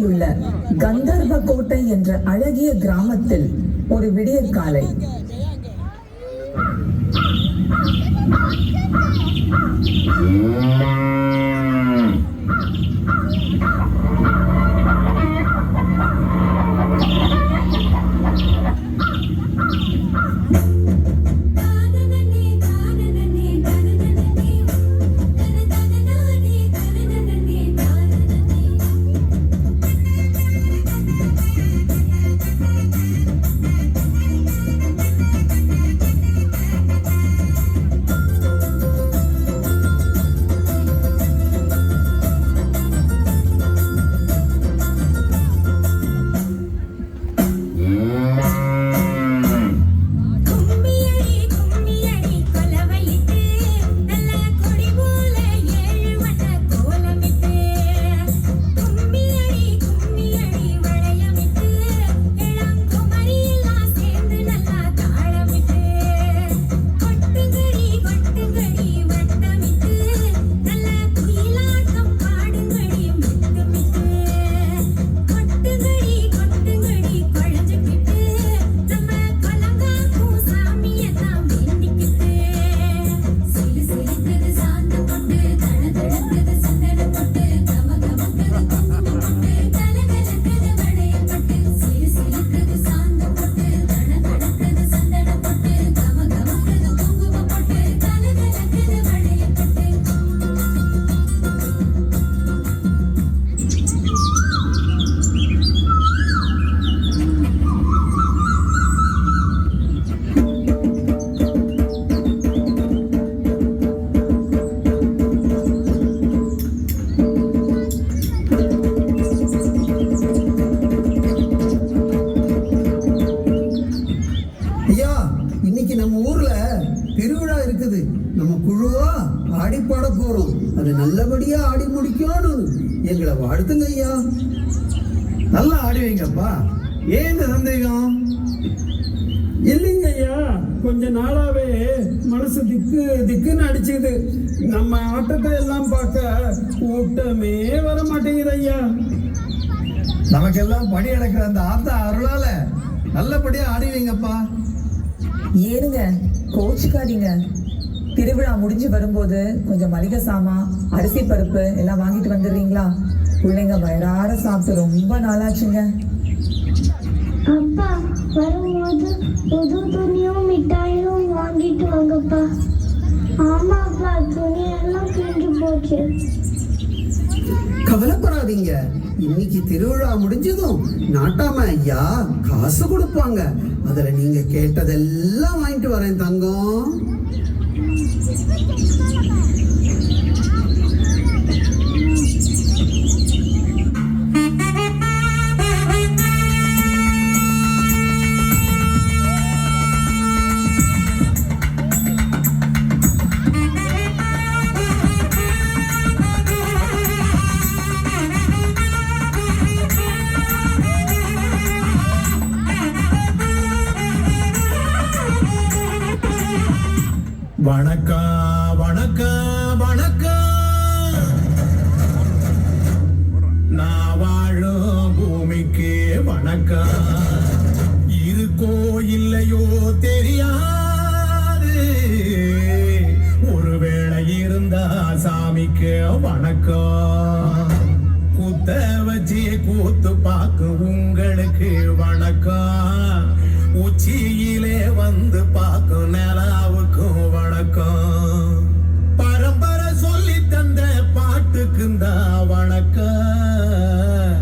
உள்ள கந்தர்வ கோட்டை என்ற அழகிய கிராமத்தில் ஒரு விடியற்காலை ஆடிப்பாட போறோம். அது நல்லபடியா ஆடி முடிக்கணும். எங்களை வாழ்த்துங்க ஐயா. நல்லா ஆடுவீங்கப்பா. ஏன் இந்த சந்தேகம்? இல்லைங்க ஐயா, கொஞ்ச நாளாவே மனசு திக்குன்னு அடிச்சுது. நம்ம ஆட்டத்தை எல்லாம் பார்க்க கூட்டமே வர மாட்டேங்குது ஐயா. நமக்கெல்லாம் படி அடக்கிற அந்த ஆத்தா அருளால நல்லபடியா ஆடுவீங்கப்பா. ஏனுங்க கோச்சுக்காதீங்க. திருவிழா முடிஞ்சு வரும்போது கொஞ்சம் மளிகை சாமான், அரிசி பருப்பு எல்லாம் வாங்கிட்டு வந்துடுறீங்களா? பிள்ளைங்க வயிறார சாப்பிட்டு ரொம்ப நாளாச்சுங்க. அப்பா வரும்போது புது துணியும் மிட்டாயும் வாங்கிட்டு வாங்கப்பா. ஆமாப்பா, துணியெல்லாம் கிழிஞ்சு போச்சு. கவலைப்படாதீங்க. இன்னைக்கு திருவிழா முடிஞ்சதும் நாட்டாம ஐயா காசு கொடுப்பாங்க. அதுல நீங்க கேட்டதெல்லாம் வாங்கிட்டு வரேன் தங்கம். வணக்கம் வணக்கம் வணக்கம். நான் வாழும் பூமிக்கு வணக்கம். இருக்கோ இல்லையோ தெரியாது. ஒருவேளை இருந்தா சாமிக்கு வணக்கம். குத்த வச்சு கூத்து பார்க்க உங்களுக்கு வணக்கம். உச்சியிலே வந்து பார்க்கும் நிலாவுக்கும் வணக்கம். பரம்பரை சொல்லி தந்த பாட்டுக்குந்தா வணக்கம்.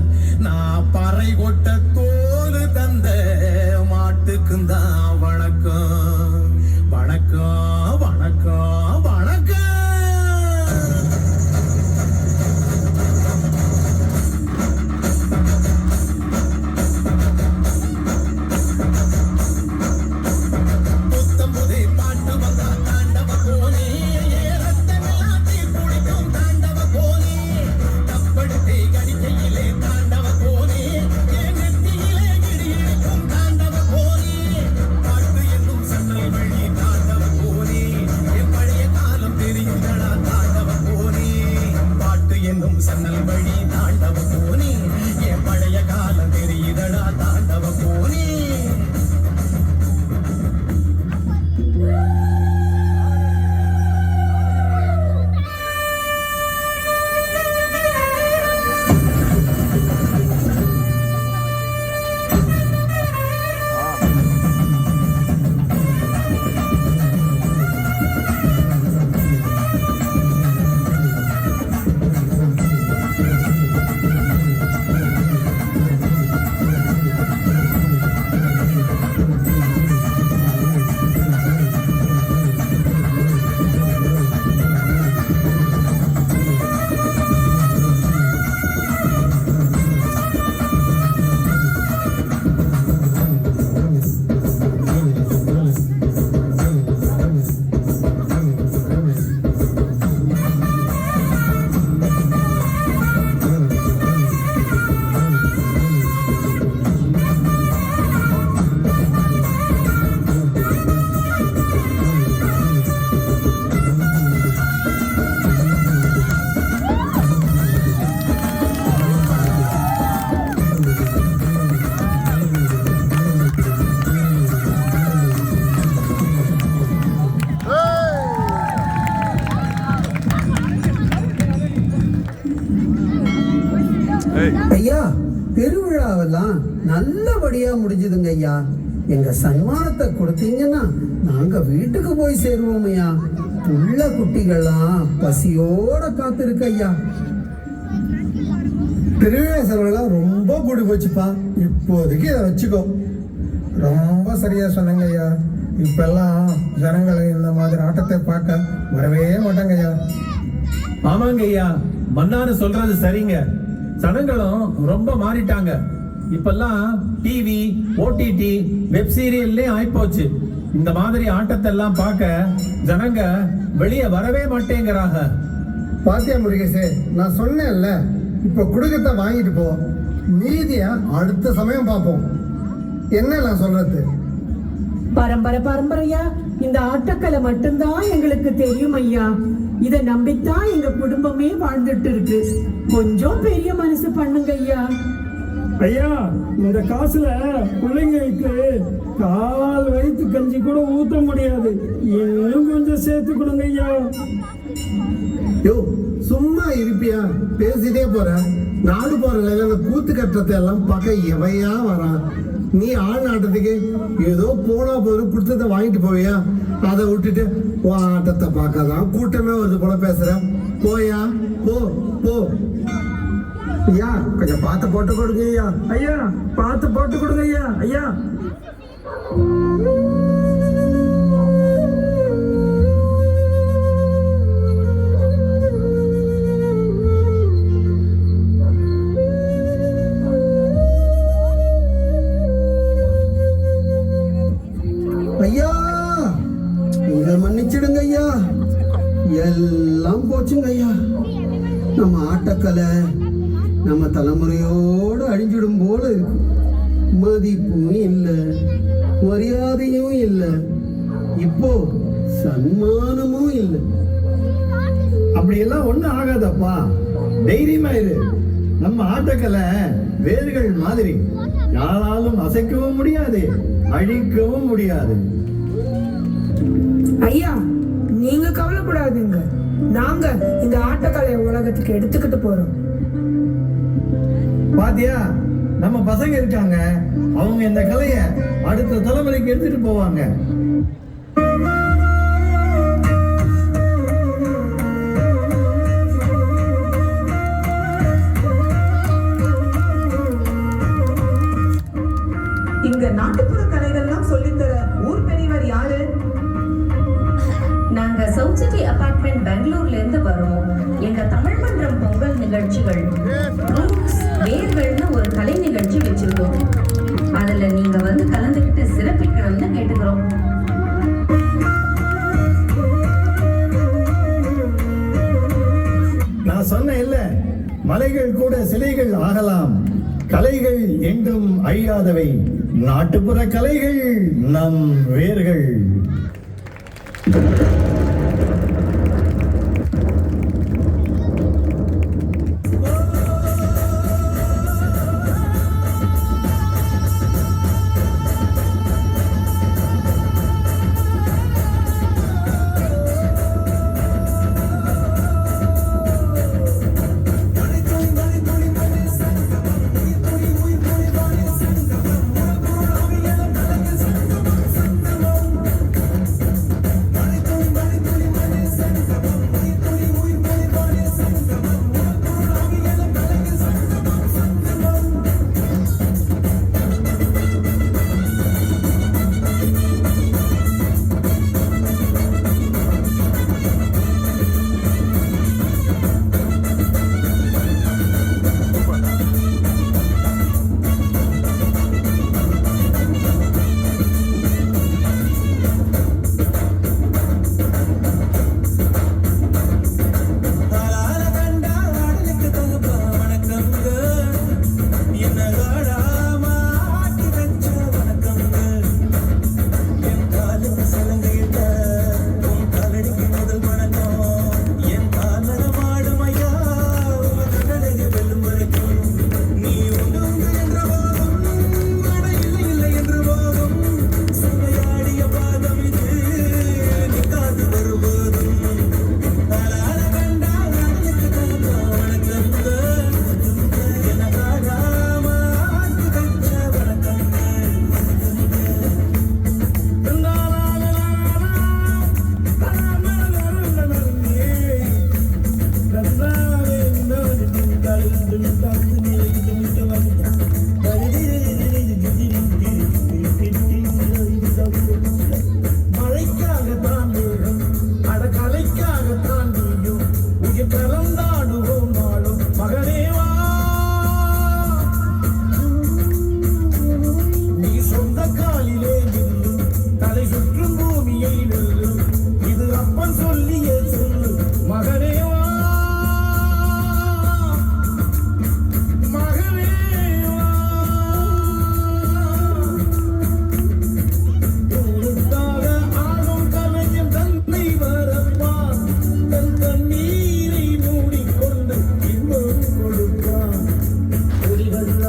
நான் பறை கொட்ட தோல் தந்த மாட்டுக்குந்தா வணக்கம். வணக்கம் வணக்கம் வணக்கம். தாண்டவ கோலி ஐயா, திருவிழாவெல்லாம் நல்லபடியா முடிஞ்சதுங்க ஐயா. எங்க சன்மானத்தை கொடுத்தீங்கன்னா நாங்க வீட்டுக்கு போய் சேருவோம் ஐயா. புள்ள குட்டிகள்லாம் பசியோட காத்திருக்கு ஐயா. திருவிழா செலவெல்லாம் ரொம்ப கூடி போச்சுப்பா. இப்போதைக்கு இதை வச்சுக்கோ. ரொம்ப சரியா சொன்னங்க ஐயா. இப்பெல்லாம் ஜனங்கள் இந்த மாதிரி ஆட்டத்தை பார்க்க வரவே மாட்டாங்க ஐயா. ஆமாங்க ஐயா, மன்னாரு சொல்றது சரிங்க. ஜனங்களும் ரொம்ப மாறிட்டாங்க. இப்பெல்லாம் டிவி, ஓடிடி, வெப் சீரியல்லே ஆயிப்போச்சு. இந்த மாதிரி ஆட்டத்தை எல்லாம் பார்க்க ஜனங்க வெளியே வரவே மாட்டேங்கிறாங்க. பாத்தியா முருகேசே, நான் சொன்னேன்ல, இப்ப குடுக்கத்தை வாங்கிட்டு போ, மீதிய அடுத்த சமயம் பார்ப்போம். என்ன நான் சொல்றது? பரம்பரையா இந்த ஆட்டக்கலை மட்டும்தான் எங்களுக்கு தெரியும் ஐயா. இதை நம்பித்தான் எங்க குடும்பமே வாழ்ந்துட்டு இருக்கு. கொஞ்சம் பெரிய மனசு பண்ணுங்க ஐயா. ஐயா, இந்த காசுல பிள்ளைங்களுக்கு கால் வயிற்று கஞ்சி கூட ஊத்த முடியாது. இன்னும் கொஞ்சம் சேர்த்து கொடுங்க ஐயா. யோ, சும்மா இருப்பியா? பேசிட்டே போற. நாடு போற நிலையில கூத்து கட்டத்தை எல்லாம் பார்க்க எவையா வரான். நீ ஆள் ஆட்டத்துக்கு ஏதோ போனா போதும் கொடுத்ததை வாங்கிட்டு போவியா? அதை விட்டுட்டு உன் ஆட்டத்தை பார்க்காதான் கூட்டமே வருது போல பேசுற. போயா, போ போ. ஐயா, கொஞ்சம் பார்த்து போட்டு கொடுங்க ஐயா. ஐயா, பார்த்து போட்டு கொடுங்க ஐயா. ஐயா, ஐயா, இதை மன்னிச்சிடுங்க ஐயா. எல்லாம் போச்சுங்க ஐயா. நம்ம ஆட்டக்கலை நம்ம தலைமுறையோடு அழிஞ்சிடும் போல இருக்கு. மதிப்பும் இல்லை, மரியாதையும் இல்லை, இப்போ சன்மானமும் இல்லை. அப்படியெல்லாம் ஒண்ணும் ஆகாதப்பா. தைரியமா இரு. நம்ம ஆட்டக்கலை வேர்கள் மாதிரி யாராலும் அசைக்கவும் முடியாது, அழிக்கவும் முடியாது. ஐயா, நீங்க கவலைப்படாதீங்க. நாங்க இந்த ஆட்டக்கலையை உலகத்துக்கு எடுத்துக்கிட்டு போறோம். பாத்தியா, நம்ம பசங்க இருக்காங்க, அவங்க இந்த கலைய அடுத்த தலைமுறைக்கு எடுத்துட்டு போவாங்க. இங்க நாட்டுப்புற கலைகள்லாம் சொல்லித்தர ஊர் பெரியவர் யாரு? நாங்க சவுத் சிட்டி அபார்ட்மெண்ட் பெங்களூர்ல இருந்து வரோம். எங்க தமிழ் மன்றம் பொங்கல் நிகழ்ச்சிகள் ரூட்ஸ் வேர்கள்னு ஒரு கலை நிகழ்ச்சி வச்சிருக்கோம். அதுல நீங்க வந்து கலந்துக்கிட்டு சிறப்பிக்கணும்னு கேட்டுக்கிறோம். நான் சொன்னேன் இல்ல, மலைகள் கூட சிலைகள் ஆகலாம். கலைகள் என்றும் அழியாதவை. நாட்டுப்புற கலைகள் நம் வேர்கள்.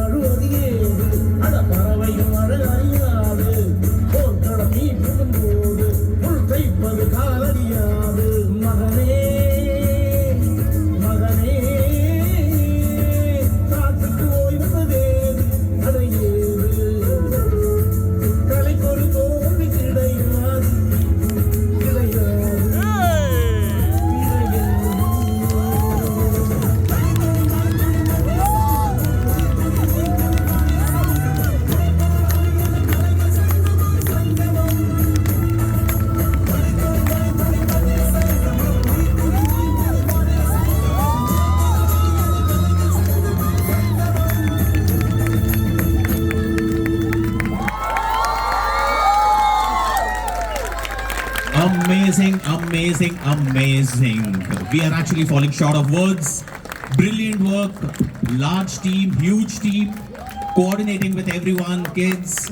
அழுவது ஏது அட பறவையும் அழகறியாது போர்க்களம் நீ புகும்போது உள் தைப்பது காலறியாது மகனே மகனே காற்றுக்கு ஓய்வதேது அதை ஏது கலைக்கொரு தோல்வி கிடையாது கிடையாது Amazing, amazing, amazing. We are actually falling short of words. Brilliant work, large team, huge team, coordinating with everyone, kids.